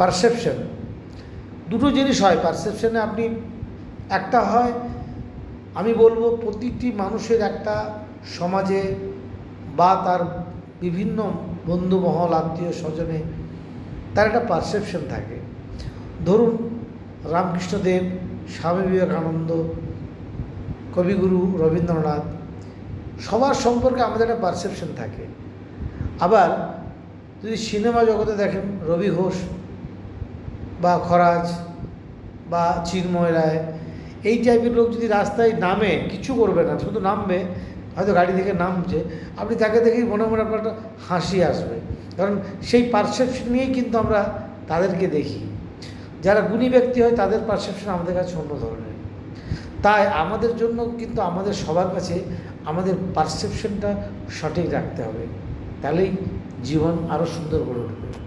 Perception, দুটো জিনিস হয় পারসেপশনে। আপনি একটা হয়, আমি বলবো প্রতিটি মানুষের একটা সমাজে বা তার বিভিন্ন বন্ধুমহল আত্মীয় স্বজনে তার একটা পারসেপশন থাকে। ধরুন রামকৃষ্ণদেব, স্বামী বিবেকানন্দ, কবিগুরু রবীন্দ্রনাথ, সবার সম্পর্কে আমাদের একটা পারসেপশন থাকে। আবার যদি সিনেমা জগতে দেখেন রবি ঘোষ বা খরাজ বা চিন্ময় রায়, এই টাইপের লোক যদি রাস্তায় নামে, কিছু করবে না, শুধু নামবে, হয়তো গাড়ি থেকে নামছে, আপনি তাকে দেখেই মনে মনে আপনার একটা হাসি আসবে, কারণ সেই পারসেপশন নিয়েই কিন্তু আমরা তাদেরকে দেখি। যারা গুণী ব্যক্তি হয় তাদের পারসেপশন আমাদের কাছে অন্য ধরনের। তাই আমাদের জন্য কিন্তু আমাদের সবার কাছে আমাদের পারসেপশনটা সঠিক রাখতে হবে, তাহলেই জীবন আরও সুন্দর করে উঠবে।